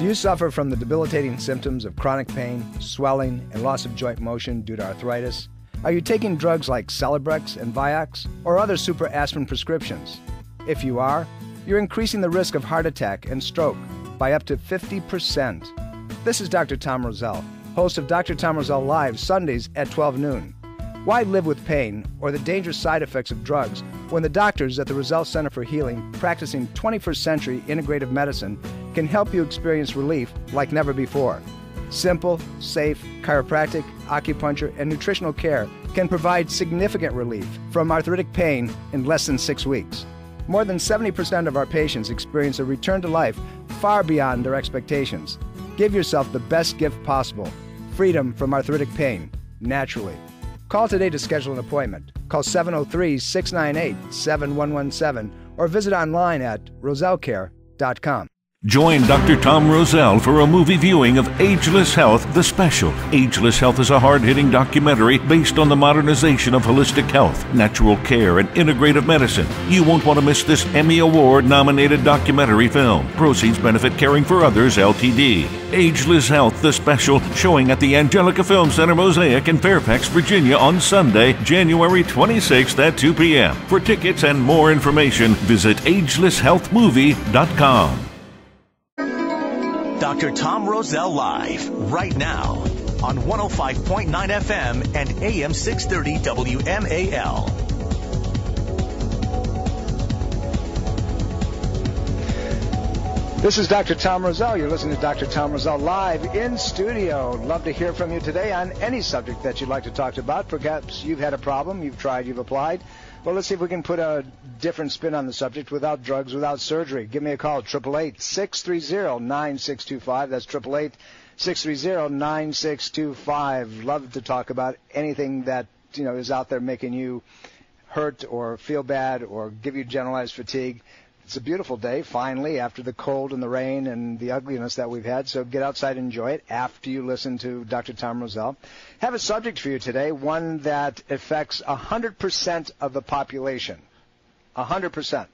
Do you suffer from the debilitating symptoms of chronic pain, swelling, and loss of joint motion due to arthritis? Are you taking drugs like Celebrex and Vioxx or other super aspirin prescriptions? If you are, you're increasing the risk of heart attack and stroke by up to 50%. This is Dr. Tom Roselle, host of Dr. Tom Roselle Live Sundays at 12 noon. Why live with pain or the dangerous side effects of drugs when the doctors at the Roselle Center for Healing, practicing 21st century integrative medicine, can help you experience relief like never before? Simple, safe, chiropractic, acupuncture, and nutritional care can provide significant relief from arthritic pain in less than 6 weeks. More than 70% of our patients experience a return to life far beyond their expectations. Give yourself the best gift possible, freedom from arthritic pain, naturally. Call today to schedule an appointment. Call 703-698-7117 or visit online at rosellecare.com. Join Dr. Tom Roselle for a movie viewing of Ageless Health, the special. Ageless Health is a hard-hitting documentary based on the modernization of holistic health, natural care, and integrative medicine. You won't want to miss this Emmy Award-nominated documentary film. Proceeds benefit Caring for Others, Ltd. Ageless Health, the special, showing at the Angelica Film Center Mosaic in Fairfax, Virginia on Sunday, January 26th at 2 p.m. For tickets and more information, visit agelesshealthmovie.com. Dr. Tom Roselle Live, right now, on 105.9 FM and AM 630 WMAL. This is Dr. Tom Roselle. You're listening to Dr. Tom Roselle live in studio. Love to hear from you today on any subject that you'd like to talk about. Perhaps you've had a problem, you've tried, you've applied. Well, let's see if we can put a different spin on the subject without drugs, without surgery. Give me a call, 888-630-9625. That's 888-630-9625. Love to talk about anything that, is out there making you hurt or feel bad or give you generalized fatigue. It's a beautiful day, finally, after the cold and the rain and the ugliness that we've had. So get outside and enjoy it after you listen to Dr. Tom Roselle. Have a subject for you today, one that affects 100% of the population. 100%.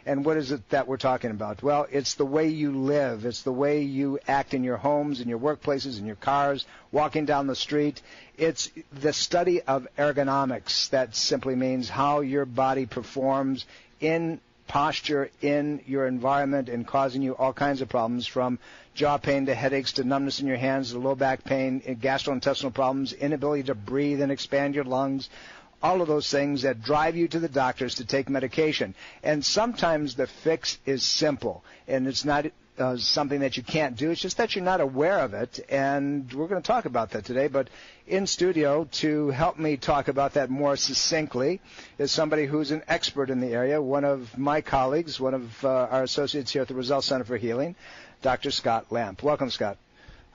And what is it that we're talking about? Well, it's the way you live. It's the way you act in your homes, in your workplaces, in your cars, walking down the street. It's the study of ergonomics. That simply means how your body performs in posture in your environment and causing you all kinds of problems, from jaw pain to headaches to numbness in your hands to low back pain, gastrointestinal problems, inability to breathe and expand your lungs, all of those things that drive you to the doctors to take medication. And sometimes the fix is simple, and it's not something that you can't do. It's just that you're not aware of it, and we're going to talk about that today. But in studio to help me talk about that more succinctly is somebody who's an expert in the area, one of my colleagues, one of our associates here at the Roselle Center for Healing, Dr. Scott Lamp. Welcome, Scott.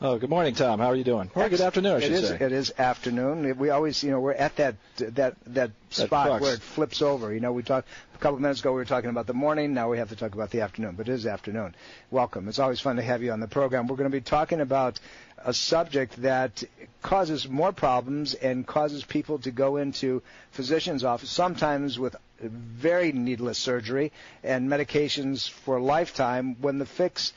Oh, good morning, Tom. How are you doing? Or good afternoon, I should say. It is afternoon. We always, we're at that spot where it flips over. We talked a couple of minutes ago. We were talking about the morning. Now we have to talk about the afternoon. But it is afternoon. Welcome. It's always fun to have you on the program. We're going to be talking about a subject that causes more problems and causes people to go into physicians' office, sometimes with very needless surgery and medications for a lifetime, when the fix,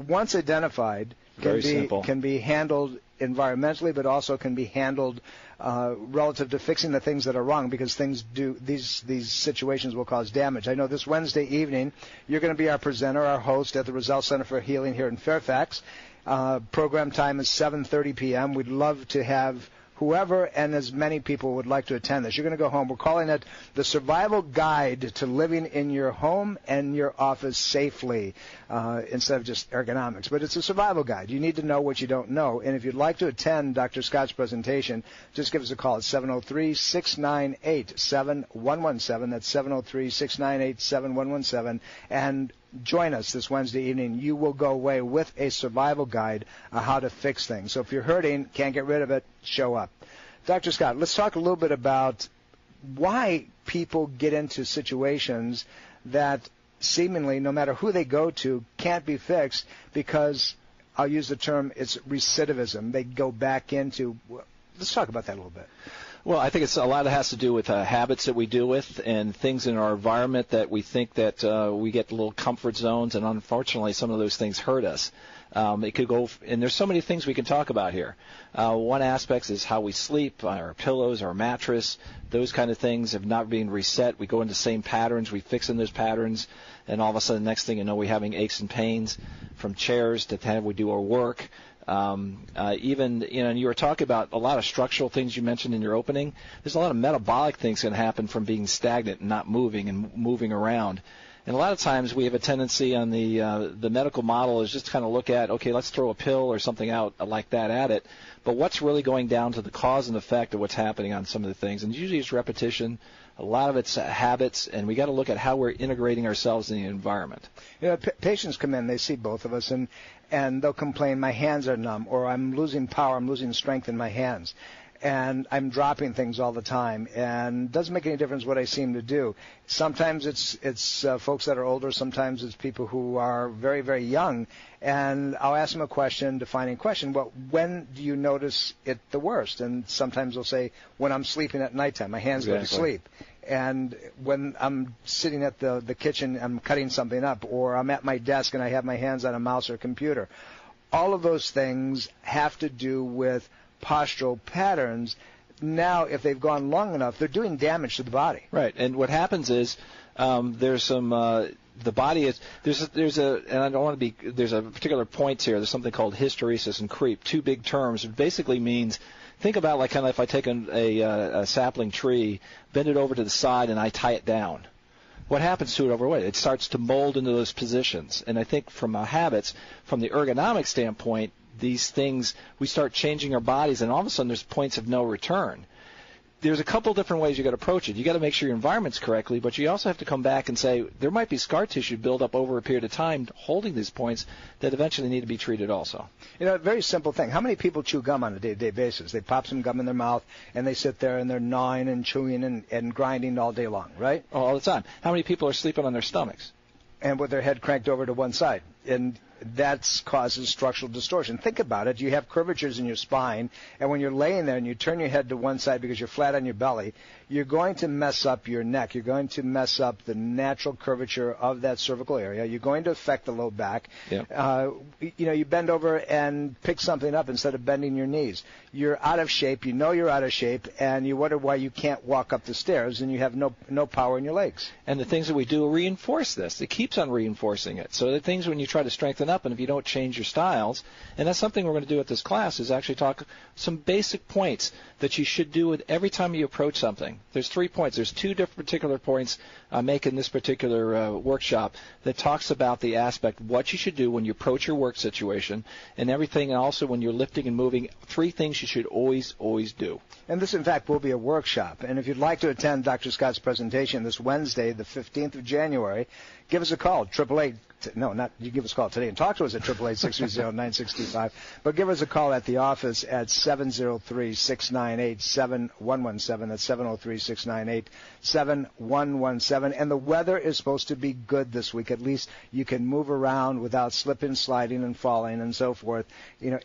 once identified, can be handled environmentally, but also can be handled relative to fixing the things that are wrong, because these situations will cause damage. I know this Wednesday evening you're going to be our presenter, our host at the Roselle Center for Healing here in Fairfax. Program time is 7:30 p.m. We'd love to have whoever and as many people would like to attend this. You're going to go home. We're calling it the Survival Guide to Living in Your Home and Your Office Safely, instead of just ergonomics. But it's a survival guide. You need to know what you don't know. And if you'd like to attend Dr. Scott's presentation, just give us a call at 703-698-7117. That's 703-698-7117. And join us this Wednesday evening. You will go away with a survival guide on how to fix things. So if you're hurting, can't get rid of it, show up. Dr. Scott, let's talk a little bit about why people get into situations that seemingly, no matter who they go to, can't be fixed, because I'll use the term, it's recidivism. They go back into. Let's talk about that a little bit. Well, I think it's a lot that has to do with habits that we deal with and things in our environment that we think that we get little comfort zones, and unfortunately some of those things hurt us. It could go, and there's so many things we can talk about here. One aspect is how we sleep, our pillows, our mattress, those kind of things have not been reset. We go into the same patterns, we fix in those patterns, and all of a sudden, the next thing you know, we're having aches and pains from chairs to how we do our work. Even, and you were talking about a lot of structural things you mentioned in your opening. There's a lot of metabolic things that can happen from being stagnant and not moving and moving around. And a lot of times we have a tendency on the medical model is just to kind of look at, okay, let's throw a pill or something out like that at it. But what's really going down to the cause and effect of what's happening on some of the things? And usually it's repetition. A lot of it's habits, and we got to look at how we're integrating ourselves in the environment. Patients come in, they see both of us, and they'll complain, my hands are numb, or I'm losing power, I'm losing strength in my hands, and I'm dropping things all the time, and it doesn't make any difference what I seem to do. Sometimes it's folks that are older, sometimes it's people who are very, very young, and I'll ask them a question, defining question, well, when do you notice it the worst? And sometimes they'll say, when I'm sleeping at nighttime, my hands go to sleep. And when I'm sitting at the kitchen, I'm cutting something up, or I'm at my desk and I have my hands on a mouse or a computer. All of those things have to do with postural patterns. Now, if they've gone long enough, they're doing damage to the body. Right, and what happens is there's some the body is there's a and I don't want to be there's a particular point here. There's something called hysteresis and creep, two big terms. It basically means, think about like kind of if I take a sapling tree, bend it over to the side, and I tie it down. What happens to it over weight? It starts to mold into those positions. And I think from our habits, from the ergonomic standpoint, these things, we start changing our bodies, and all of a sudden there's points of no return. There's a couple different ways you got to approach it. You got to make sure your environment's correctly, but you also have to come back and say there might be scar tissue build up over a period of time holding these points that eventually need to be treated also. A very simple thing. How many people chew gum on a day-to-day basis? They pop some gum in their mouth, and they sit there and they're gnawing and chewing and grinding all day long, right? All the time. How many people are sleeping on their stomachs? And with their head cranked over to one side. And that causes structural distortion. Think about it. You have curvatures in your spine, and when you're laying there and you turn your head to one side because you're flat on your belly, you're going to mess up your neck. You're going to mess up the natural curvature of that cervical area. You're going to affect the low back. Yep. You bend over and pick something up instead of bending your knees. You're out of shape. You know you're out of shape, and you wonder why you can't walk up the stairs, and you have no power in your legs. And the things that we do reinforce this. It keeps on reinforcing it. So the things when you try to strengthen up, and if you don't change your styles, and that's something we're going to do at this class, is actually talk some basic points that you should do with every time you approach something. There's 3 points. There's two different particular points I make in this particular workshop that talks about the aspect what you should do when you approach your work situation and everything, and also when you're lifting and moving. 3 things you should always do. And this, in fact, will be a workshop. And if you'd like to attend Dr. Scott's presentation this Wednesday, the 15th of January, give us a call, 888. No, not you give us a call today and talk to us at 888-630-9625. But give us a call at the office at 703-698-7117. That's 703-698-7117. And the weather is supposed to be good this week. At least you can move around without slipping, sliding, and falling and so forth.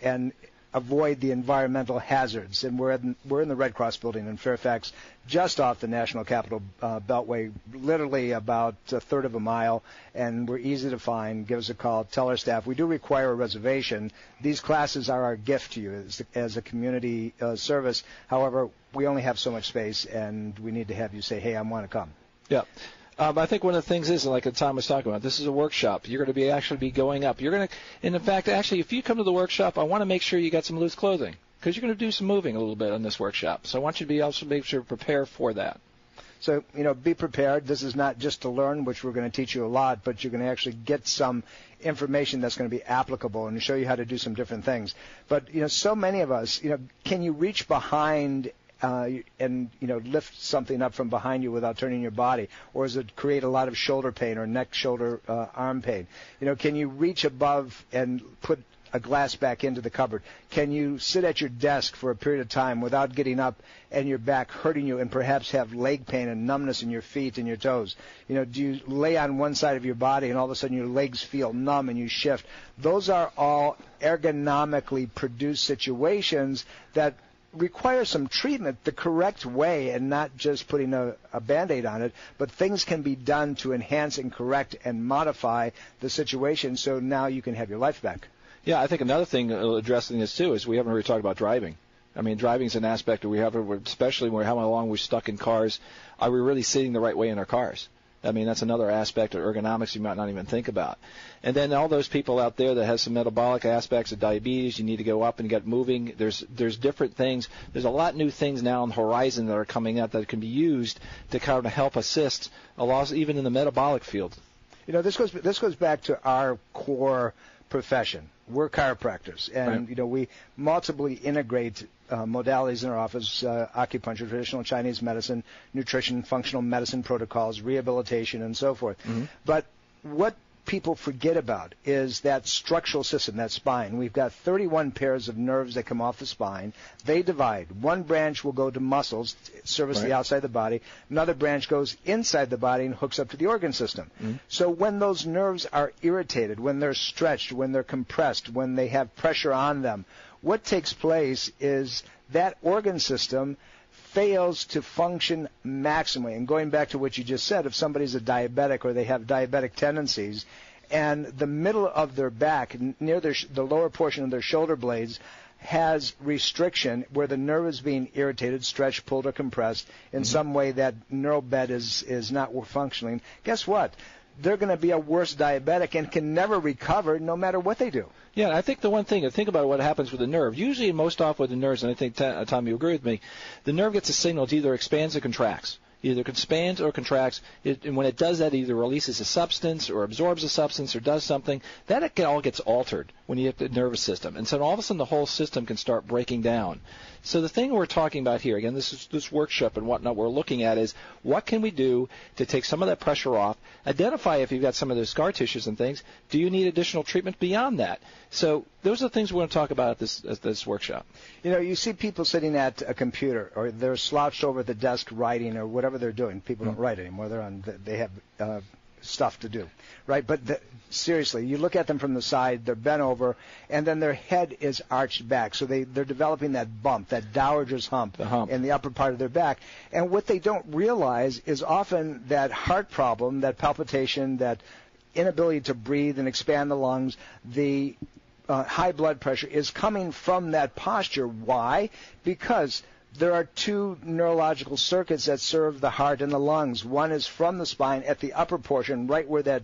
And avoid the environmental hazards. And we're in the Red Cross building in Fairfax, just off the National Capital Beltway, literally about a third of a mile, and we're easy to find. Give us a call. Tell our staff. We do require a reservation. These classes are our gift to you as a community service. However, we only have so much space, and we need to have you say, hey, I want to come. Yeah. I think one of the things is, like Tom was talking about, this is a workshop. You're going to actually be going up. You're going to, and in fact, actually, if you come to the workshop, I want to make sure you got some loose clothing because you're going to do some moving a little bit in this workshop. So I want you to be also make sure to prepare for that. So, be prepared. This is not just to learn, which we're going to teach you a lot, but you're going to actually get some information that's going to be applicable and show you how to do some different things. But, so many of us, can you reach behind and lift something up from behind you without turning your body, or does it create a lot of shoulder pain or neck, shoulder, arm pain? Can you reach above and put a glass back into the cupboard? Can you sit at your desk for a period of time without getting up and your back hurting you and perhaps have leg pain and numbness in your feet and your toes? Do you lay on one side of your body and all of a sudden your legs feel numb and you shift? Those are all ergonomically produced situations that require some treatment the correct way and not just putting a Band-Aid on it, but things can be done to enhance and correct and modify the situation so now you can have your life back. Yeah, I think another thing addressing this too is we haven't really talked about driving. I mean, driving is an aspect that we have, especially when how long we're stuck in cars. Are we really sitting the right way in our cars? I mean, that's another aspect of ergonomics you might not even think about. And then all those people out there that have some metabolic aspects of diabetes, you need to go up and get moving. There's different things. There's a lot of new things now on the horizon that are coming out that can be used to kind of help assist, even in the metabolic field. You know, this goes back to our core profession. We're chiropractors, and right. you know, we multiply integrate modalities in our office: acupuncture, traditional Chinese medicine, nutrition, functional medicine protocols, rehabilitation, and so forth. Mm-hmm. But what people forget about is that structural system, that spine. We've got 31 pairs of nerves that come off the spine. They divide. One branch will go to muscles, service right. the outside of the body. Another branch goes inside the body and hooks up to the organ system. Mm-hmm. So when those nerves are irritated, when they're stretched, when they're compressed, when they have pressure on them, what takes place is that organ system fails to function maximally. And going back to what you just said, if somebody's a diabetic or they have diabetic tendencies, and the middle of their back, near the lower portion of their shoulder blades, has restriction where the nerve is being irritated, stretched, pulled, or compressed in some way that neural bed is not functioning, guess what? They're going to be a worse diabetic and can never recover no matter what they do. Yeah, I think the one thing, think about what happens with the nerve. Usually, most often with the nerves, and I think, Tom, you agree with me, the nerve gets a signal. It either expands or contracts. Either expands or contracts. And when it does that, it either releases a substance or absorbs a substance or does something. That all gets altered when you hit the nervous system. And so all of a sudden, the whole system can start breaking down. So the thing we're talking about here, again, this workshop and whatnot we're looking at is what can we do to take some of that pressure off, identify if you've got some of those scar tissues and things. Do you need additional treatment beyond that? So those are the things we're going to talk about at this workshop. You know, you see people sitting at a computer or they're slouched over at the desk writing or whatever they're doing. People don't write anymore. They have stuff to do, right? But seriously, you look at them from the side, they're bent over, and then their head is arched back. So they're developing that bump, that dowager's hump, in the upper part of their back. And what they don't realize is often that heart problem, that palpitation, that inability to breathe and expand the lungs, the high blood pressure is coming from that posture. Why? Because there are two neurological circuits that serve the heart and the lungs. One is from the spine at the upper portion, right where that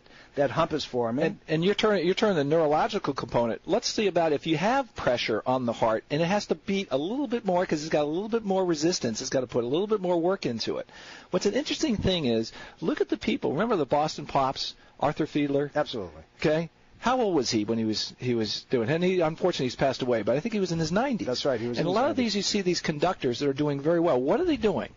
hump is forming. And you're turning the neurological component. Let's see about if you have pressure on the heart and it has to beat a little bit more because it's got a little bit more resistance. It's got to put a little bit more work into it. What's an interesting thing is look at the people. Remember the Boston Pops, Arthur Fiedler? Absolutely. Okay. How old was he when he was doing it? And unfortunately, he's passed away, but I think he was in his 90s. That's right. He was and in a lot 90s. of these, you see these conductors that are doing very well. What are they doing?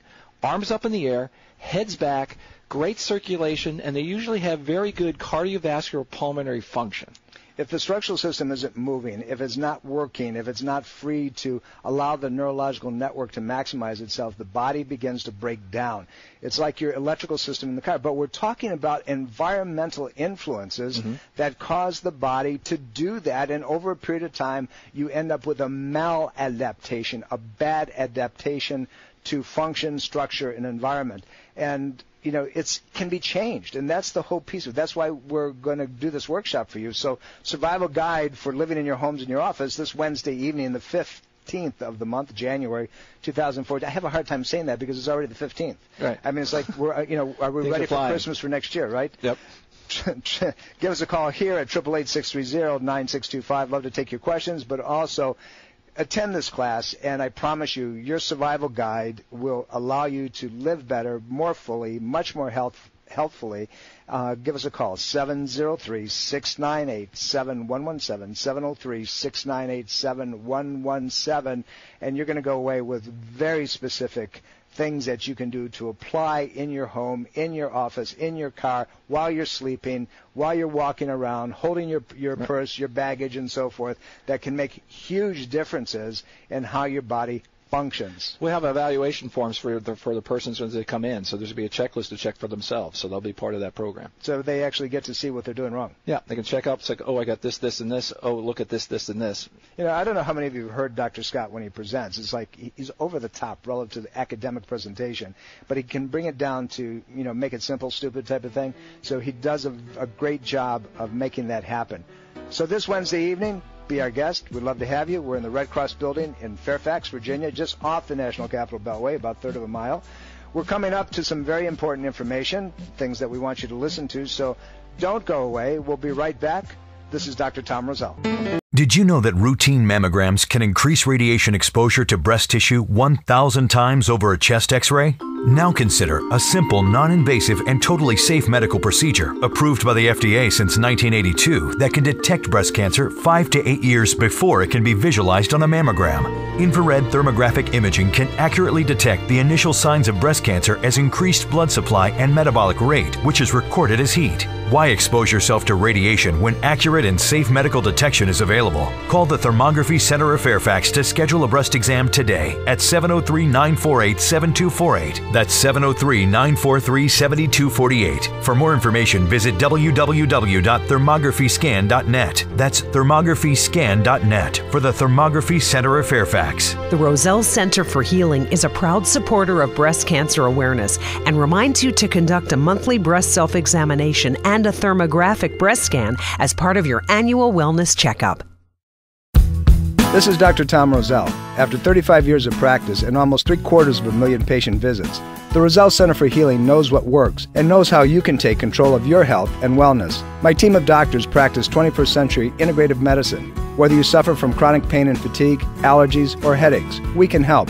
Arms up in the air, heads back, great circulation, and they usually have very good cardiovascular pulmonary function. If the structural system isn't moving, if it's not working, if it's not free to allow the neurological network to maximize itself, the body begins to break down. It's like your electrical system in the car. But we're talking about environmental influences that cause the body to do that, and over a period of time, you end up with a maladaptation, a bad adaptation to function, structure, and environment. And you know, it can be changed, and that's the whole piece of it. That's why we're going to do this workshop for you. So, Survival Guide for Living in Your Homes and Your Office, this Wednesday evening, the 15th of the month, January 2014. I have a hard time saying that because it's already the 15th. Right. I mean, it's like are we ready for Christmas for next year, right? Yep. Give us a call here at 888-630-9625. Love to take your questions, but also attend this class, and I promise you, your survival guide will allow you to live better, more fully, much more healthfully. Give us a call, 703-698-7117, 703-698-7117, and you're going to go away with very specific things that you can do to apply in your home, in your office, in your car, while you're sleeping, while you're walking around, holding your purse, your baggage, and so forth, that can make huge differences in how your body functions. We have evaluation forms for the persons when they come in, so there's going to be a checklist to check for themselves, so they'll be part of that program. So they actually get to see what they're doing wrong. Yeah, they can check up. It's like, oh, I got this, this, and this. Oh, look at this, this, and this. You know, I don't know how many of you have heard Dr. Scott when he presents. It's like he's over the top relative to the academic presentation, but he can bring it down to, you know, make it simple, stupid type of thing. So he does a great job of making that happen. So this Wednesday evening, be our guest. We'd love to have you. We're in the Red Cross building in Fairfax, Virginia, just off the National Capital Beltway, about a third of a mile. We're coming up to some very important information, things that we want you to listen to, so don't go away. We'll be right back. This is Dr. Tom Roselle. Did you know that routine mammograms can increase radiation exposure to breast tissue 1,000 times over a chest X-ray? Now consider a simple, non-invasive, and totally safe medical procedure approved by the FDA since 1982 that can detect breast cancer 5 to 8 years before it can be visualized on a mammogram. Infrared thermographic imaging can accurately detect the initial signs of breast cancer as increased blood supply and metabolic rate, which is recorded as heat. Why expose yourself to radiation when accurate and safe medical detection is available? Call the Thermography Center of Fairfax to schedule a breast exam today at 703-948-7248. That's 703-943-7248. For more information, visit www.thermographyscan.net. That's thermographyscan.net for the Thermography Center of Fairfax. The Roselle Center for Healing is a proud supporter of breast cancer awareness and reminds you to conduct a monthly breast self-examination and a thermographic breast scan as part of your annual wellness checkup. This is Dr. Tom Roselle. After 35 years of practice and almost 750,000 patient visits, the Roselle Center for Healing knows what works and knows how you can take control of your health and wellness. My team of doctors practice 21st century integrative medicine. Whether you suffer from chronic pain and fatigue, allergies, or headaches, we can help.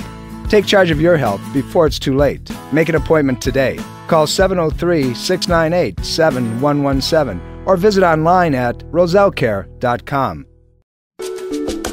Take charge of your health before it's too late. Make an appointment today. Call 703-698-7117 or visit online at rosellecare.com.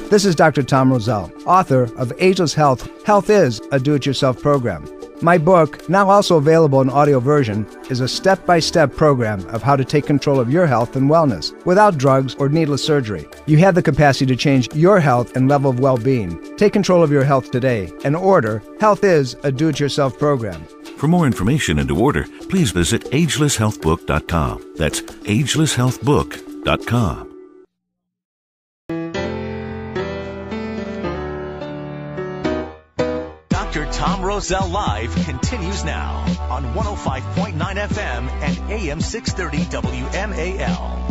This is Dr. Tom Roselle, author of Ageless Health, Health is a Do-It-Yourself Program. My book, now also available in audio version, is a step-by-step program of how to take control of your health and wellness without drugs or needless surgery. You have the capacity to change your health and level of well-being. Take control of your health today and order Health is a Do-It-Yourself Program. For more information and to order, please visit agelesshealthbook.com. That's agelesshealthbook.com. Dr. Tom Roselle Live continues now on 105.9 FM and AM 630 WMAL.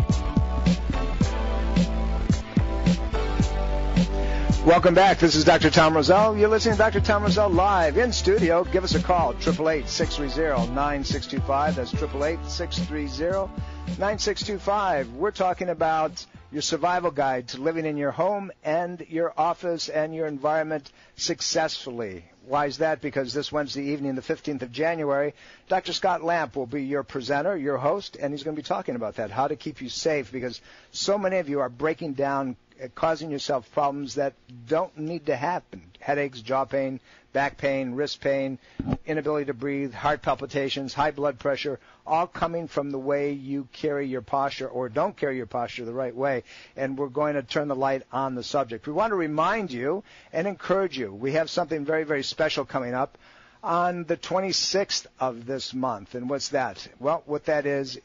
Welcome back. This is Dr. Tom Roselle. You're listening to Dr. Tom Roselle live in studio. Give us a call, 888-630-9625. That's 888-630-9625. We're talking about your survival guide to living in your home and your office and your environment successfully. Why is that? Because this Wednesday evening, the 15th of January, Dr. Scott Lamp will be your presenter, your host, and he's going to be talking about that, how to keep you safe, because so many of you are breaking down, causing yourself problems that don't need to happen. Headaches, jaw pain, back pain, wrist pain, inability to breathe, heart palpitations, high blood pressure, all coming from the way you carry your posture or don't carry your posture the right way. And we're going to turn the light on the subject. We want to remind you and encourage you. We have something very, very special coming up on the 26th of this month. And what's that? Well, what that is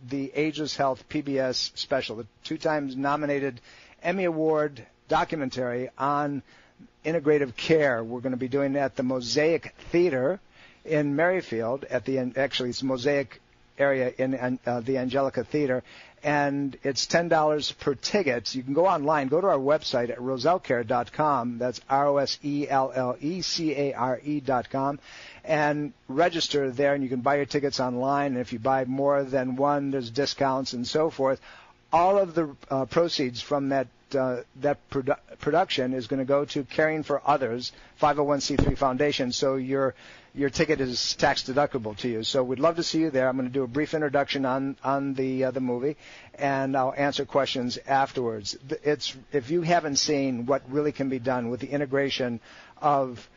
the Ageless Health PBS special, the 2 times nominated Emmy Award documentary on integrative care. We're going to be doing that at the Mosaic Theater in Merrifield, it's Mosaic area in the Angelica Theater, and it's $10 per ticket. You can go online, go to our website at rosellecare.com, that's ROSELLECARE.com, and register there, and you can buy your tickets online, and if you buy more than one, there's discounts and so forth. All of the proceeds from that production is going to go to Caring for Others, 501c3 foundation, so your ticket is tax deductible to you. So we'd love to see you there. I'm going to do a brief introduction on the movie, and I'll answer questions afterwards. If you haven't seen what really can be done with the integration of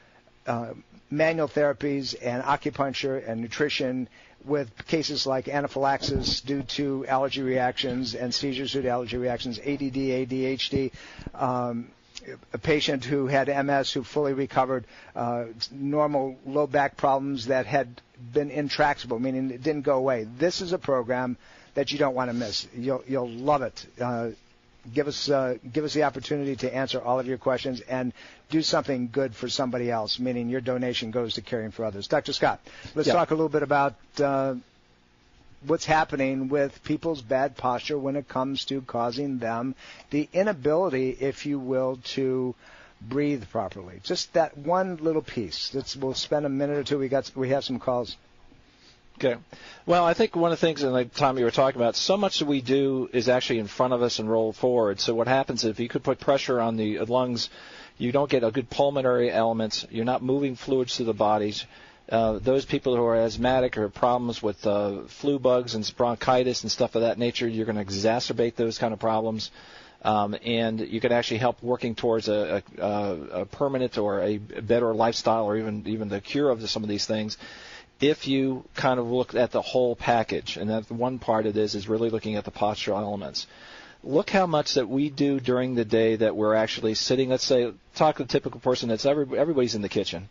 manual therapies and acupuncture and nutrition with cases like anaphylaxis due to allergy reactions and seizures due to allergy reactions, ADD, ADHD, a patient who had MS who fully recovered, normal low back problems that had been intractable, meaning it didn't go away. This is a program that you don't want to miss. You'll love it. Give us the opportunity to answer all of your questions and do something good for somebody else, meaning your donation goes to caring for others. Dr. Scott, let's talk a little bit about what's happening with people's bad posture when it comes to causing them the inability, if you will, to breathe properly. Just that one little piece. We'll spend a minute or two. We have some calls. Okay. Well, I think one of the things, and Tom, you were talking about, so much that we do is actually in front of us and roll forward. So what happens is if you could put pressure on the lungs, you don't get a good pulmonary elements. You're not moving fluids through the bodies. Those people who are asthmatic or have problems with flu bugs and bronchitis and stuff of that nature, you're going to exacerbate those kind of problems. And you can actually help working towards a permanent or a better lifestyle or even the cure of some of these things if you kind of look at the whole package. And that one part of this is really looking at the postural elements. Look how much that we do during the day that we're actually sitting, let's say, talk to the typical person that's everybody's in the kitchen.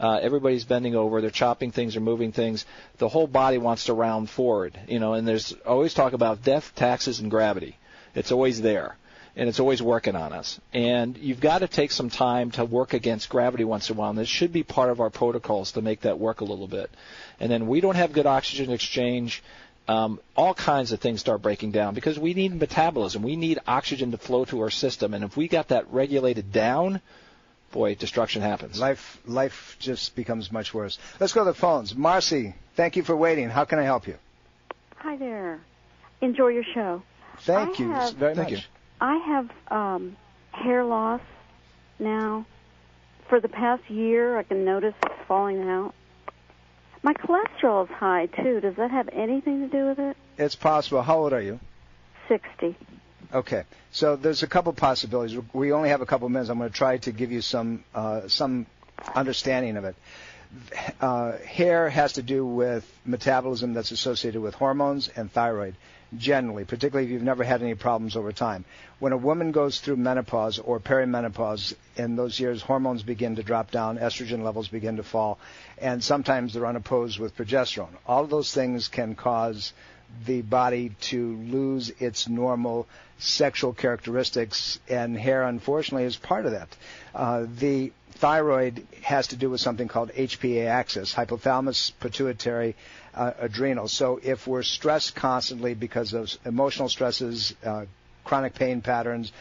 Everybody's bending over, they're chopping things or moving things. The whole body wants to round forward, and there's always talk about death, taxes, and gravity. It's always there, and it's always working on us. And you've got to take some time to work against gravity once in a while, and this should be part of our protocols to make that work a little bit. And then we don't have good oxygen exchange. All kinds of things start breaking down because we need metabolism. We need oxygen to flow to our system, and if we got that regulated down, boy, destruction happens. Life just becomes much worse. Let's go to the phones. Marcy, thank you for waiting. How can I help you? Hi there. Enjoy your show. Thank you very much. Thank you. I have hair loss now. For the past year, I can notice it's falling out. My cholesterol is high, too. Does that have anything to do with it? It's possible. How old are you? 60. Okay. So there's a couple possibilities. We only have a couple minutes. I'm going to try to give you some understanding of it. Hair has to do with metabolism that's associated with hormones and thyroid, generally, particularly if you've never had any problems over time. When a woman goes through menopause or perimenopause, in those years, hormones begin to drop down, estrogen levels begin to fall, and sometimes they're unopposed with progesterone. All of those things can cause the body to lose its normal sexual characteristics, and hair, unfortunately, is part of that. The thyroid has to do with something called HPA axis, hypothalamus, pituitary, adrenal. So if we're stressed constantly because of emotional stresses, chronic pain patterns,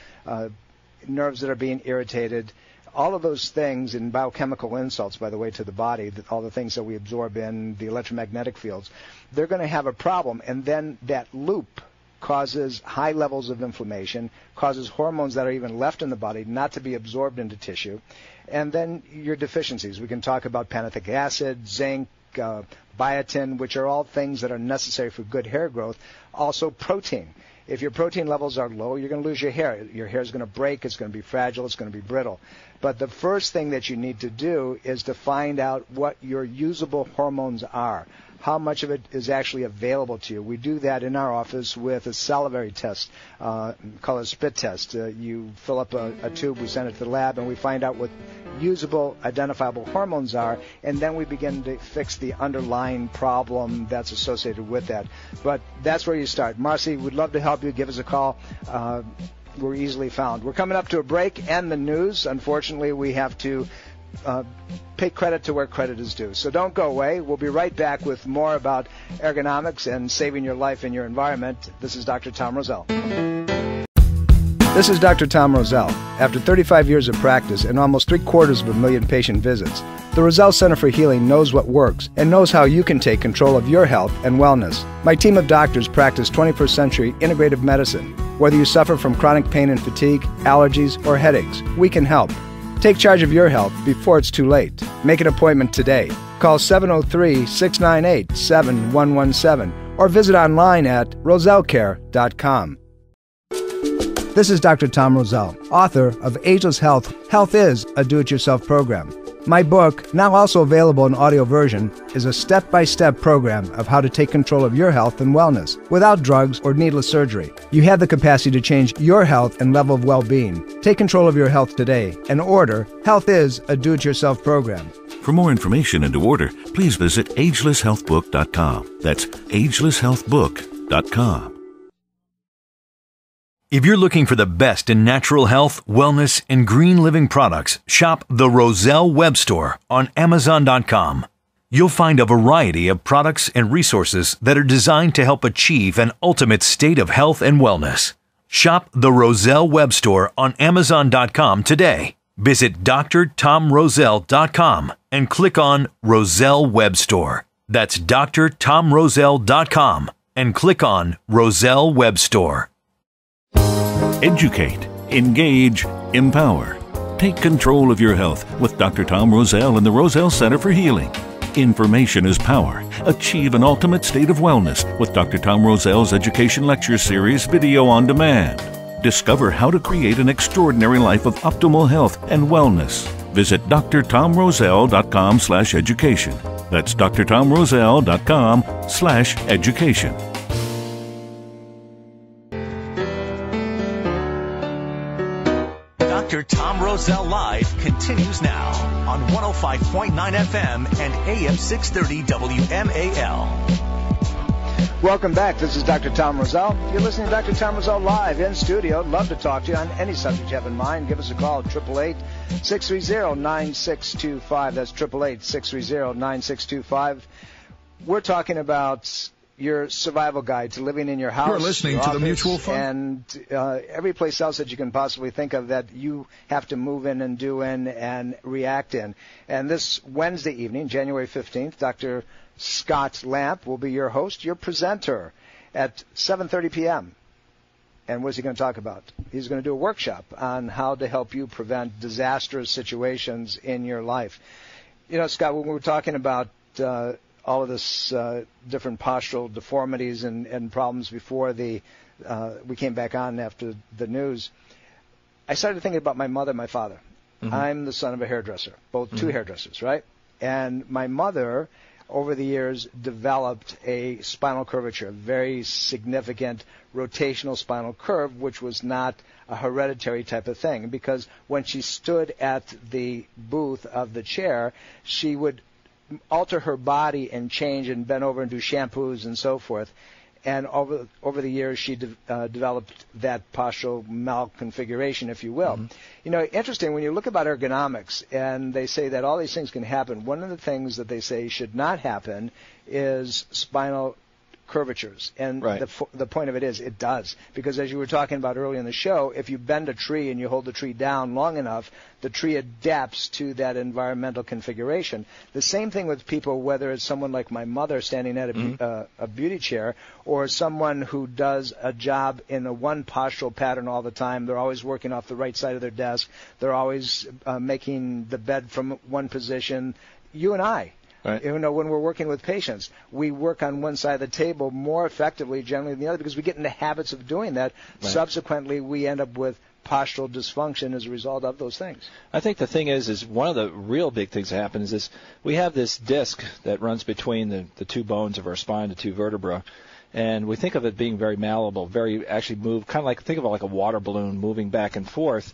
nerves that are being irritated, all of those things, and biochemical insults, by the way, to the body, all the things that we absorb in the electromagnetic fields, they're going to have a problem. And then that loop causes high levels of inflammation, causes hormones that are even left in the body not to be absorbed into tissue. And then your deficiencies. We can talk about pantothenic acid, zinc, biotin, which are all things that are necessary for good hair growth. Also protein. If your protein levels are low, you're going to lose your hair. Your hair is going to break. It's going to be fragile. It's going to be brittle. But the first thing that you need to do is to find out what your usable hormones are, how much of it is actually available to you. We do that in our office with a salivary test, called a spit test. You fill up a tube, we send it to the lab, and we find out what usable, identifiable hormones are, and then we begin to fix the underlying problem that's associated with that. But that's where you start. Marcy, we'd love to help you. Give us a call. We're easily found. We're coming up to a break and the news. Unfortunately, we have to pay credit to where credit is due. So don't go away. We'll be right back with more about ergonomics and saving your life and your environment. This is Dr. Tom Roselle. This is Dr. Tom Roselle. After 35 years of practice and almost 750,000 patient visits, the Roselle Center for Healing knows what works and knows how you can take control of your health and wellness. My team of doctors practice 21st century integrative medicine. Whether you suffer from chronic pain and fatigue, allergies, or headaches, we can help. Take charge of your health before it's too late. Make an appointment today. Call 703-698-7117 or visit online at rosellecare.com. This is Dr. Tom Roselle, author of Ageless Health. Health is a do-it-yourself program. My book, now also available in audio version, is a step-by-step program of how to take control of your health and wellness without drugs or needless surgery. You have the capacity to change your health and level of well-being. Take control of your health today and order Health is a Do-It-Yourself program. For more information and to order, please visit agelesshealthbook.com. That's agelesshealthbook.com. If you're looking for the best in natural health, wellness, and green living products, shop the Roselle web store on Amazon.com. You'll find a variety of products and resources that are designed to help achieve an ultimate state of health and wellness. Shop the Roselle web store on Amazon.com today. Visit drtomroselle.com and click on Roselle Web Store. That's drtomroselle.com and click on Roselle Web Store. Educate, engage, empower. Take control of your health with Dr. Tom Roselle and the Roselle Center for Healing. Information is power. Achieve an ultimate state of wellness with Dr. Tom Roselle's Education Lecture Series video on demand. Discover how to create an extraordinary life of optimal health and wellness. Visit drtomroselle.com/education. That's drtomroselle.com/education. Dr. Tom Roselle Live continues now on 105.9 FM and AM 630 WMAL. Welcome back. This is Dr. Tom Roselle. You're listening to Dr. Tom Roselle live in studio. Love to talk to you on any subject you have in mind. Give us a call at 888-630-9625. That's 888-630-9625. We're talking about your survival guide to living in your house. You're listening to the Mutual Fund. And every place else that you can possibly think of that you have to move in and do in and react in. And this Wednesday evening, January 15th, Dr. Scott Lamp will be your host, your presenter at 7:30 p.m. And what is he going to talk about? He's going to do a workshop on how to help you prevent disastrous situations in your life. You know, Scott, when we were talking about all of this different postural deformities and problems before we came back on after the news, I started thinking about my mother and my father. Mm-hmm. I'm the son of a hairdresser, both two hairdressers, right? And my mother, over the years, developed a spinal curvature, a very significant rotational spinal curve, which was not a hereditary type of thing, because when she stood at the booth of the chair, she would alter her body and change and bend over and do shampoos and so forth. And over the years, she developed that postural malconfiguration, if you will. Mm-hmm. You know, interesting, when you look about ergonomics, and they say that all these things can happen, one of the things that they say should not happen is spinal curvatures. And right. The point of it is, it does. Because as you were talking about earlier in the show, if you bend a tree and you hold the tree down long enough, the tree adapts to that environmental configuration. The same thing with people, whether it's someone like my mother standing at a beauty chair, or someone who does a job in a one postural pattern all the time. They're always working off the right side of their desk. They're always making the bed from one position. You and I. Right. You know, when we're working with patients, we work on one side of the table more effectively generally than the other because we get into habits of doing that. Right. Subsequently, we end up with postural dysfunction as a result of those things. I think the thing is one of the real big things that happens is we have this disc that runs between the two bones of our spine, the two vertebrae, and we think of it being very malleable, very actually move, kind of like, think of it like a water balloon moving back and forth.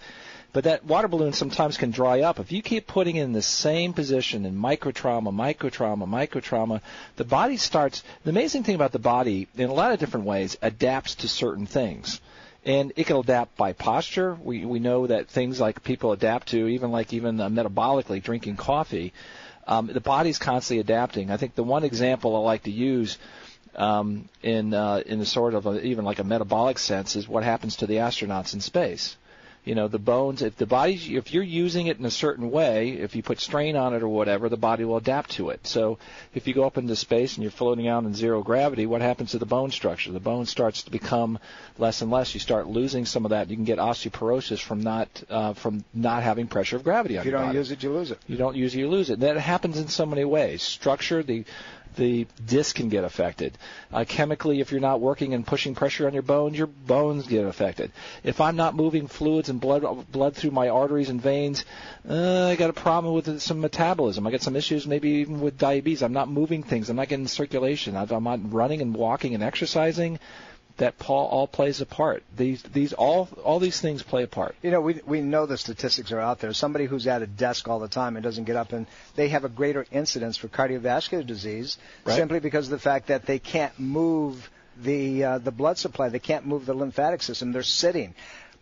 But that water balloon sometimes can dry up. If you keep putting it in the same position in microtrauma, the body starts, the amazing thing about the body, in a lot of different ways, adapts to certain things. And it can adapt by posture. We know that things like people adapt to, even metabolically, drinking coffee. The body's constantly adapting. I think the one example I like to use in a sort of even like a metabolic sense is what happens to the astronauts in space. You know, the bones, if you're using it in a certain way, if you put strain on it or whatever, the body will adapt to it. So if you go up into space and you're floating out in zero gravity, what happens to the bone structure? The bone starts to become less and less. You start losing some of that. You can get osteoporosis from not having pressure of gravity on your body. If you don't use it, you lose it. You don't use it, you lose it. And that happens in so many ways. Structure, the disc can get affected. Chemically, if you're not working and pushing pressure on your bones get affected. If I'm not moving fluids and blood through my arteries and veins, I got a problem with some metabolism. I got some issues maybe even with diabetes. I'm not moving things. I'm not getting circulation. I'm not running and walking and exercising. That all plays a part. All these things play a part. You know, we know the statistics are out there. Somebody who's at a desk all the time and doesn't get up, and they have a greater incidence for cardiovascular disease simply because of the fact that they can't move the blood supply. They can't move the lymphatic system. They're sitting.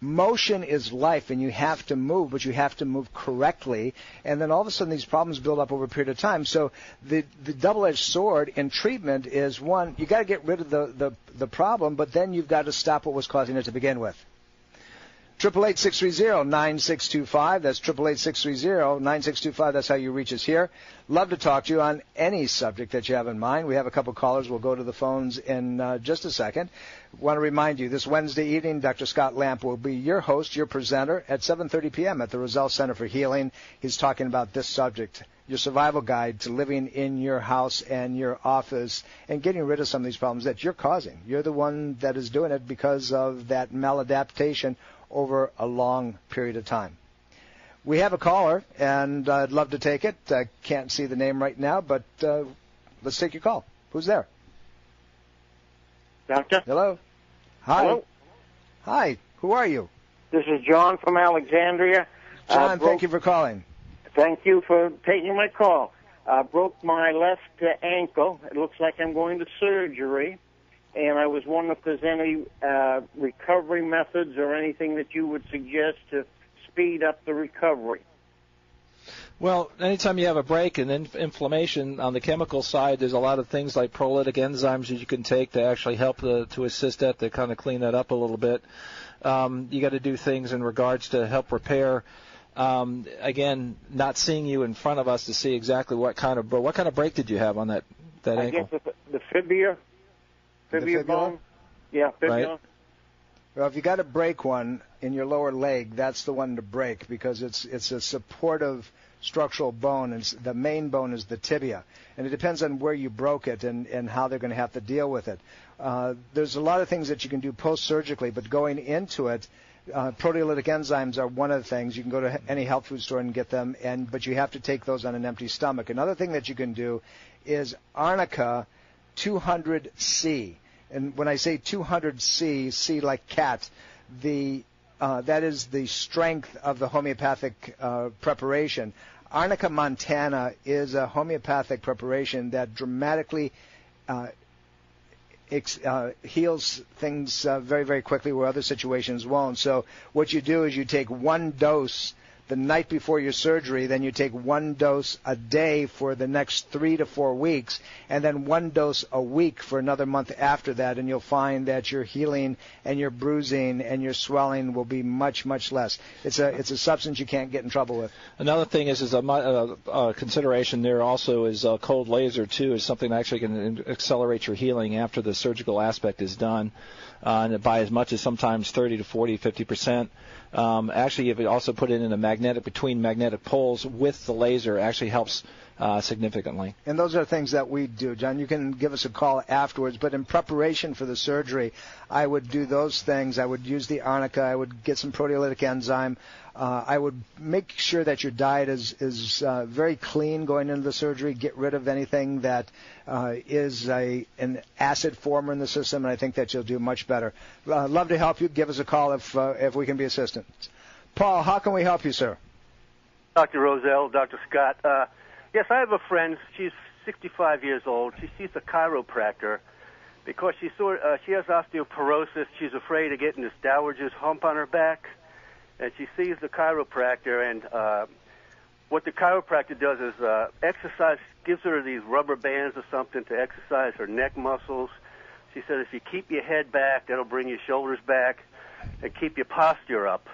Motion is life, and you have to move, but you have to move correctly, and then all of a sudden these problems build up over a period of time. So the double-edged sword in treatment is, one, you got to get rid of the problem, but then you've got to stop what was causing it to begin with. 888-630-9625. That's 888-630-9625. That's how you reach us here. Love to talk to you on any subject that you have in mind. We have a couple callers. We'll go to the phones in just a second. Want to remind you, this Wednesday evening, Dr. Scott Lamp will be your host, your presenter, at 7:30 p.m. at the Roselle Center for Healing. He's talking about this subject, your survival guide to living in your house and your office and getting rid of some of these problems that you're causing. You're the one that is doing it because of that maladaptation over a long period of time. We have a caller, and I'd love to take it. I can't see the name right now, but let's take your call. Who's there? Doctor? Hello? Hi. Hello? Hi. Who are you? This is John from Alexandria. John, thank you for calling. Thank you for taking my call. I broke my left ankle. It looks like I'm going to surgery. And I was wondering if there's any recovery methods or anything that you would suggest to speed up the recovery. Well, anytime you have a break and inflammation on the chemical side, there's a lot of things like prolytic enzymes that you can take to actually help to assist that, to kind of clean that up a little bit. You got to do things in regards to help repair. Again, not seeing you in front of us to see exactly what kind of break did you have on that ankle? I guess the fibula. Fibula bone? Yeah, fibula. Right. Well, if you got to break one in your lower leg, that's the one to break because it's a supportive structural bone, and the main bone is the tibia. And it depends on where you broke it and how they're going to have to deal with it. There's a lot of things that you can do post-surgically, but going into it, proteolytic enzymes are one of the things. You can go to any health food store and get them, but you have to take those on an empty stomach. Another thing that you can do is Arnica 200C. And when I say 200C, C like cat, that is the strength of the homeopathic preparation. Arnica montana is a homeopathic preparation that dramatically heals things very, very quickly where other situations won't. So what you do is you take one dose the night before your surgery, then you take one dose a day for the next 3 to 4 weeks, and then one dose a week for another month after that, and you'll find that your healing and your bruising and your swelling will be much, much less. It's a substance you can't get in trouble with. Another thing is a consideration there also is cold laser, too, is something that actually can accelerate your healing after the surgical aspect is done, and by as much as sometimes 30 to 40, 50%. Actually, if you also put it in between magnetic poles with the laser, actually helps significantly. And those are things that we do, John. You can give us a call afterwards, but in preparation for the surgery, I would do those things. I would use the Arnica. I would get some proteolytic enzyme. I would make sure that your diet is very clean going into the surgery. Get rid of anything that is an acid former in the system, and I think that you'll do much better. Love to help you. Give us a call if we can be assistants. Paul, how can we help you, sir? Dr. Roselle, Dr. Scott. Yes, I have a friend. She's 65 years old. She sees a chiropractor because she has osteoporosis. She's afraid of getting this dowager's hump on her back. And she sees the chiropractor, and what the chiropractor does is exercise, gives her these rubber bands or something to exercise her neck muscles. She said if you keep your head back, that'll bring your shoulders back and keep your posture up.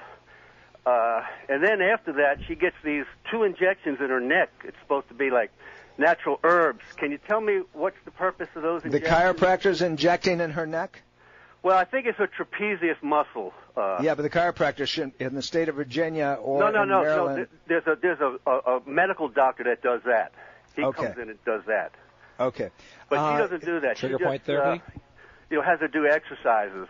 And then after that, she gets these 2 injections in her neck. It's supposed to be like natural herbs. Can you tell me what's the purpose of those injections? The chiropractor's injecting in her neck? Well, I think it's a trapezius muscle. Yeah, but the chiropractor shouldn't, in the state of Virginia or in Maryland. No. There's a medical doctor that does that. He comes in and does that. Okay. But she doesn't do that. Trigger she point therapy? Has her do exercises.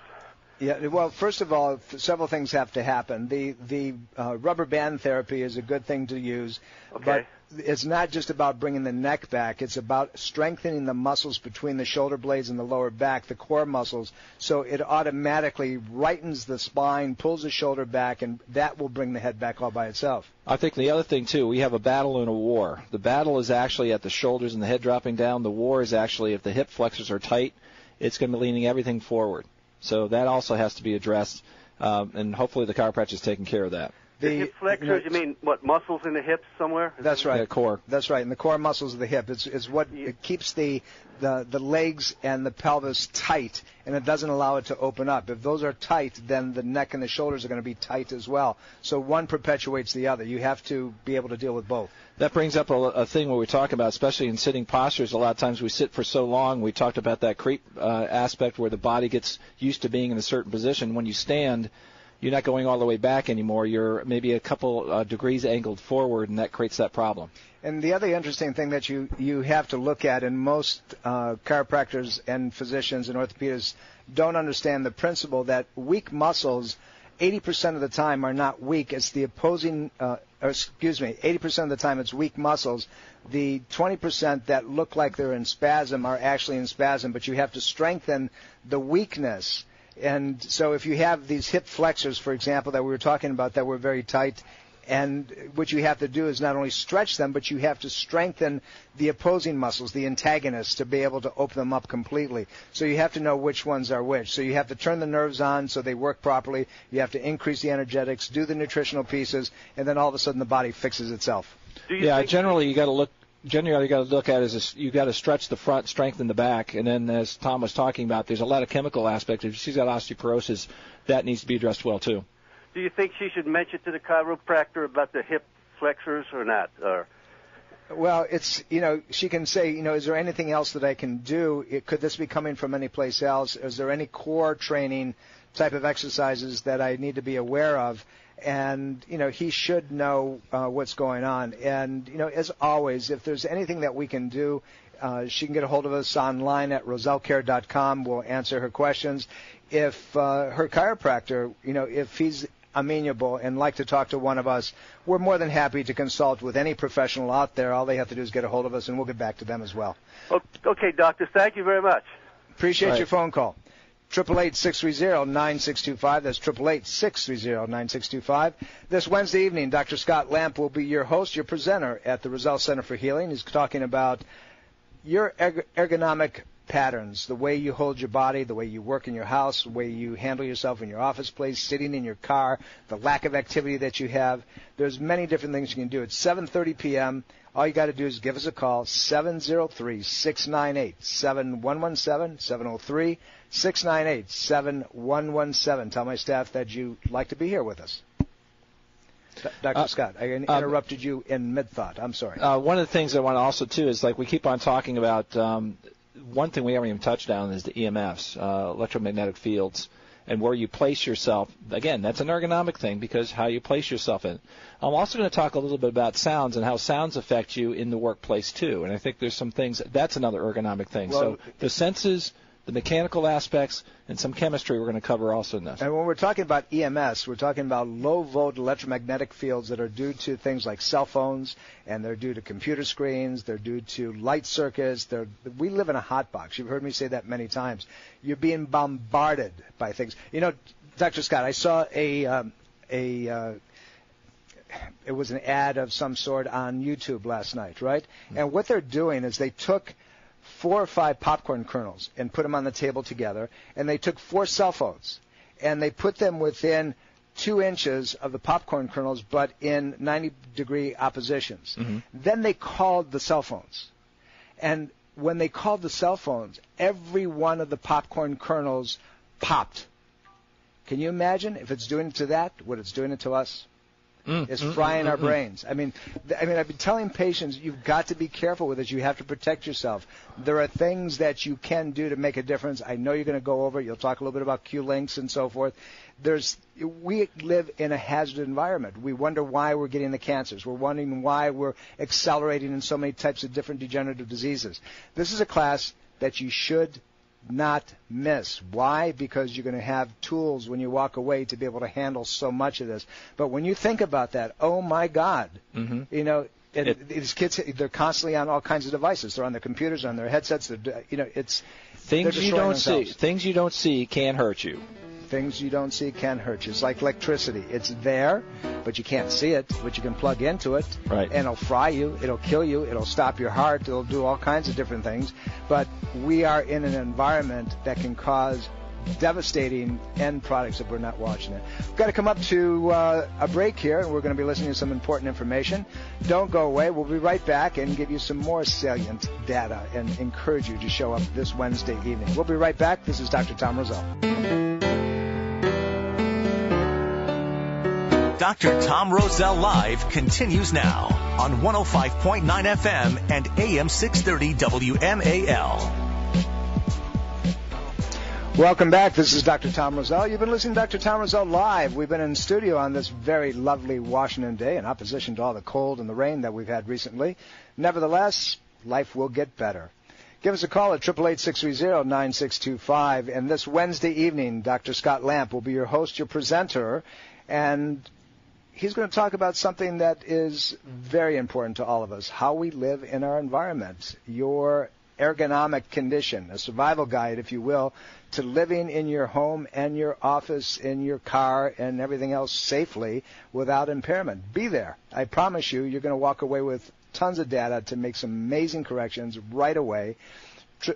Yeah, well, first of all, several things have to happen. The rubber band therapy is a good thing to use, but it's not just about bringing the neck back. It's about strengthening the muscles between the shoulder blades and the lower back, the core muscles, so it automatically rightens the spine, pulls the shoulder back, and that will bring the head back all by itself. I think the other thing, too, we have a battle and a war. The battle is actually at the shoulders and the head dropping down. The war is actually if the hip flexors are tight, it's going to be leaning everything forward. So that also has to be addressed, and hopefully the chiropractor is taking care of that. The hip flexors, you mean what, muscles in the hips somewhere? That's right. The core. That's right, and the core muscles of the hip. It's what it keeps the legs and the pelvis tight, and it doesn't allow it to open up. If those are tight, then the neck and the shoulders are going to be tight as well. So one perpetuates the other. You have to be able to deal with both. That brings up a thing where we talk about, especially in sitting postures, a lot of times we sit for so long. We talked about that creep aspect where the body gets used to being in a certain position. When you stand, you're not going all the way back anymore. You're maybe a couple degrees angled forward, and that creates that problem. And the other interesting thing that you have to look at, and most chiropractors and physicians and orthopedists don't understand the principle that weak muscles 80% of the time are not weak. It's the opposing, 80% of the time it's weak muscles. The 20% that look like they're in spasm are actually in spasm, but you have to strengthen the weakness. And so if you have these hip flexors, for example, that we were talking about that were very tight, and what you have to do is not only stretch them, but you have to strengthen the opposing muscles, the antagonists, to be able to open them up completely. So you have to know which ones are which. So you have to turn the nerves on so they work properly. You have to increase the energetics, do the nutritional pieces, and then all of a sudden the body fixes itself. Generally you got to look. Generally, you got to look at it as you got to stretch the front, strengthen the back, and then as Tom was talking about, there's a lot of chemical aspects. If she's got osteoporosis, that needs to be addressed well too. Do you think she should mention to the chiropractor about the hip flexors or not? Or well, it's she can say is there anything else that I can do? Could this be coming from any place else? Is there any core training type of exercises that I need to be aware of? And, he should know what's going on. And, as always, if there's anything that we can do, she can get a hold of us online at rosellecare.com. We'll answer her questions. If her chiropractor, if he's amenable and like to talk to one of us, we're more than happy to consult with any professional out there. All they have to do is get a hold of us, and we'll get back to them as well. Okay, doctor. Thank you very much. Appreciate your phone call. 888-630-9625. That's 888-630-9625. This Wednesday evening, Dr. Scott Lamp will be your host, your presenter at the Roselle Center for Healing. He's talking about your ergonomic patterns, the way you hold your body, the way you work in your house, the way you handle yourself in your office place, sitting in your car, the lack of activity that you have. There's many different things you can do. It's 7:30 p.m. All you got to do is give us a call, 703-698-7117, 703-698-7117. Tell my staff that you'd like to be here with us. Dr. Scott, I interrupted you in mid-thought. I'm sorry. One of the things I want to also, too, is like we keep on talking about, one thing we haven't even touched on is the EMFs, electromagnetic fields, and where you place yourself. Again, that's an ergonomic thing because how you place yourself in. I'm also going to talk a little bit about sounds and how sounds affect you in the workplace, too. And I think there's some things, that's another ergonomic thing. Well, so the senses, the mechanical aspects, and some chemistry we're going to cover also in this. And when we're talking about EMS, we're talking about low-volt electromagnetic fields that are due to things like cell phones, and they're due to computer screens, they're due to light circuits. We live in a hot box. You've heard me say that many times. You're being bombarded by things. Dr. Scott, I saw it was an ad of some sort on YouTube last night, right? Mm-hmm. And what they're doing is they took 4 or 5 popcorn kernels and put them on the table together, and they took 4 cell phones and they put them within 2 inches of the popcorn kernels, but in 90-degree oppositions. Mm-hmm. Then they called the cell phones, and when they called the cell phones, every one of the popcorn kernels popped. Can you imagine if it's doing it to that, what it's doing it to us? It's frying our brains. I mean, I've been telling patients, you've got to be careful with this. You have to protect yourself. There are things that you can do to make a difference. I know you're going to go over it. You'll talk a little bit about Q-links and so forth. We live in a hazard environment. We wonder why we're getting the cancers. We're wondering why we're accelerating in so many types of different degenerative diseases. This is a class that you should not miss. Why? Because you're going to have tools when you walk away to be able to handle so much of this. But when you think about that, oh my God, you know, these kids, they're constantly on all kinds of devices. They're on their computers, on their headsets. It's things you don't see. Things you don't see can hurt you. Things you don't see can hurt you. It's like electricity. It's there, but you can't see it, but you can plug into it, right, and it'll fry you, it'll kill you, it'll stop your heart, it'll do all kinds of different things. But we are in an environment that can cause devastating end products if we're not watching it. We've got to come up to a break here, and we're going to be listening to some important information. Don't go away. We'll be right back and give you some more salient data and encourage you to show up this Wednesday evening. We'll be right back. This is Dr. Tom Roselle. Dr. Tom Roselle Live continues now on 105.9 FM and AM 630 WMAL. Welcome back. This is Dr. Tom Roselle. You've been listening to Dr. Tom Roselle Live. We've been in studio on this very lovely Washington day in opposition to all the cold and the rain that we've had recently. Nevertheless, life will get better. Give us a call at 888-630-9625. And this Wednesday evening, Dr. Scott Lamp will be your host, your presenter, and he's going to talk about something that is very important to all of us, how we live in our environment, your ergonomic condition, a survival guide, if you will, to living in your home and your office, in your car, and everything else safely without impairment. Be there. I promise you, you're going to walk away with tons of data to make some amazing corrections right away.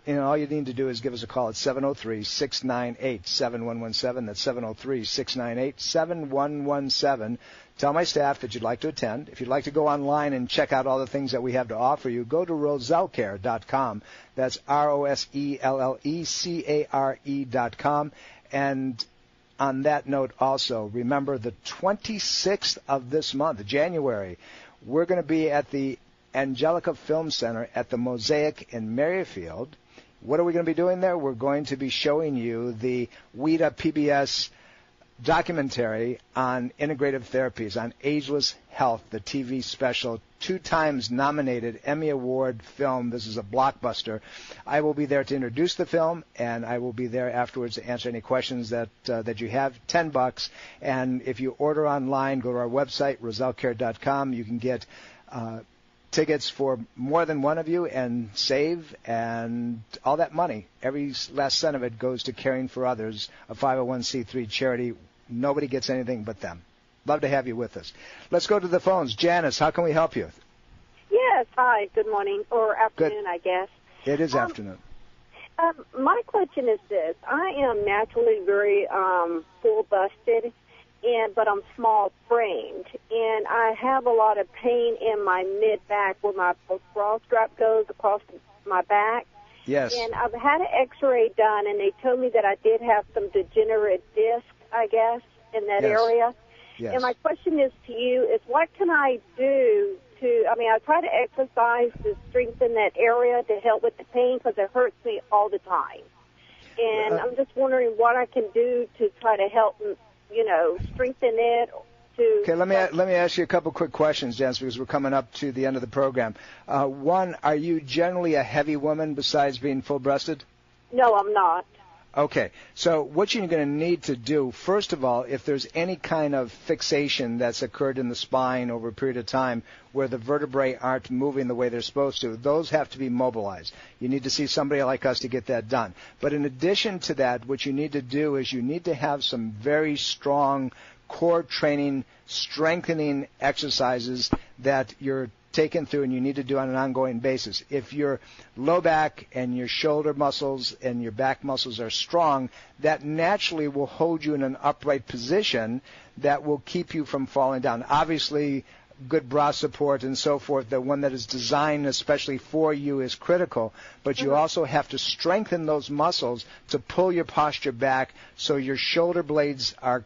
All you need to do is give us a call at 703-698-7117. That's 703-698-7117. Tell my staff that you'd like to attend. If you'd like to go online and check out all the things that we have to offer you, go to rosellecare.com. That's ROSELLECARE.com. And on that note also, remember the 26th of this month, January, we're going to be at the Angelica Film Center at the Mosaic in Merrifield. What are we going to be doing there? We're going to be showing you the WIDA PBS documentary on integrative therapies, on Ageless Health, the TV special, 2 times nominated Emmy Award film. This is a blockbuster. I will be there to introduce the film, and I will be there afterwards to answer any questions that you have. $10, and if you order online, go to our website, rosellecare.com. You can get tickets for more than one of you and save, and all that money, every last cent of it goes to Caring for Others, a 501c3 charity. Nobody gets anything but them. Love to have you with us. Let's go to the phones. Janice, how can we help you? Yes, hi, good morning, or afternoon, I guess. It is afternoon. My question is this. I am naturally very full-busted, but I'm small-framed, and I have a lot of pain in my mid-back where my bra strap goes across my back. Yes. And I've had an X-ray done, and they told me that I did have some degenerative disc, I guess, in that area. Yes. And my question is to you is what can I do I try to exercise to strengthen that area to help with the pain because it hurts me all the time. And I'm just wondering what I can do to try to help, strengthen it. Okay, let me ask you a couple quick questions, Janice, because we're coming up to the end of the program. One, are you generally a heavy woman besides being full-breasted? No, I'm not. Okay, so what you're going to need to do, first of all, if there's any kind of fixation that's occurred in the spine over a period of time where the vertebrae aren't moving the way they're supposed to, those have to be mobilized. You need to see somebody like us to get that done. But in addition to that, what you need to do is you need to have some very strong core training, strengthening exercises that you're taken through and you need to do on an ongoing basis. If your low back and your shoulder muscles and your back muscles are strong, that naturally will hold you in an upright position that will keep you from falling down. Obviously, good bra support and so forth, the one that is designed especially for you is critical, but you also have to strengthen those muscles to pull your posture back so your shoulder blades are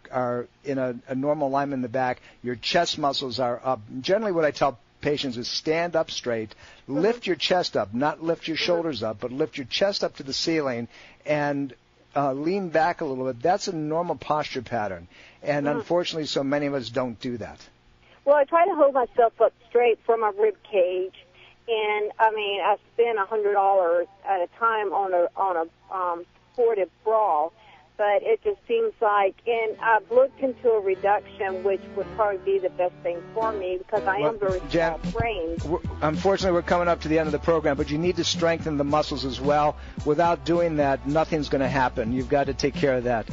in a normal alignment in the back, your chest muscles are up. Generally what I tell patients is stand up straight, lift your chest up, not lift your shoulders up, but lift your chest up to the ceiling and lean back a little bit. That's a normal posture pattern, and unfortunately so many of us don't do that. Well, I try to hold myself up straight from my rib cage, and I mean, I spend $100 at a time on a sportive bra, but it just seems like, and I've looked into a reduction, which would probably be the best thing for me because I am very small framed. Unfortunately, we're coming up to the end of the program, but you need to strengthen the muscles as well. Without doing that, nothing's going to happen. You've got to take care of that.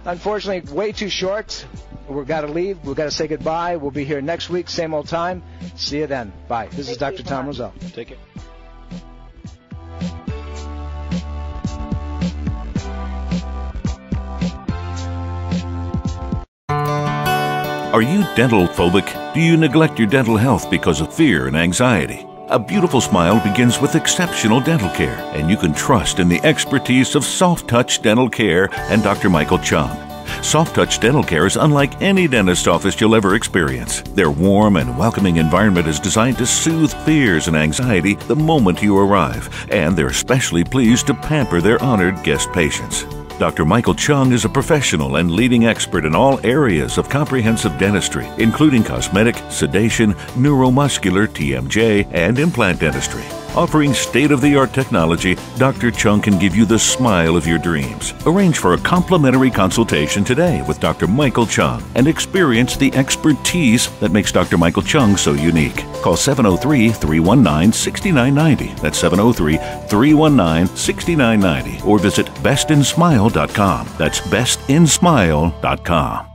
Unfortunately, way too short. We've got to leave. We've got to say goodbye. We'll be here next week, same old time. See you then. Bye. This is Dr. Tom Roselle. Take care. Are you dental phobic? Do you neglect your dental health because of fear and anxiety? A beautiful smile begins with exceptional dental care, and you can trust in the expertise of Soft Touch Dental Care and Dr. Michael Chung. Soft Touch Dental Care is unlike any dentist office you'll ever experience. Their warm and welcoming environment is designed to soothe fears and anxiety the moment you arrive, and they're especially pleased to pamper their honored guest patients. Dr. Michael Chung is a professional and leading expert in all areas of comprehensive dentistry, including cosmetic, sedation, neuromuscular, TMJ, and implant dentistry. Offering state-of-the-art technology, Dr. Chung can give you the smile of your dreams. Arrange for a complimentary consultation today with Dr. Michael Chung and experience the expertise that makes Dr. Michael Chung so unique. Call 703-319-6990. That's 703-319-6990. Or visit bestinsmile.com. That's bestinsmile.com.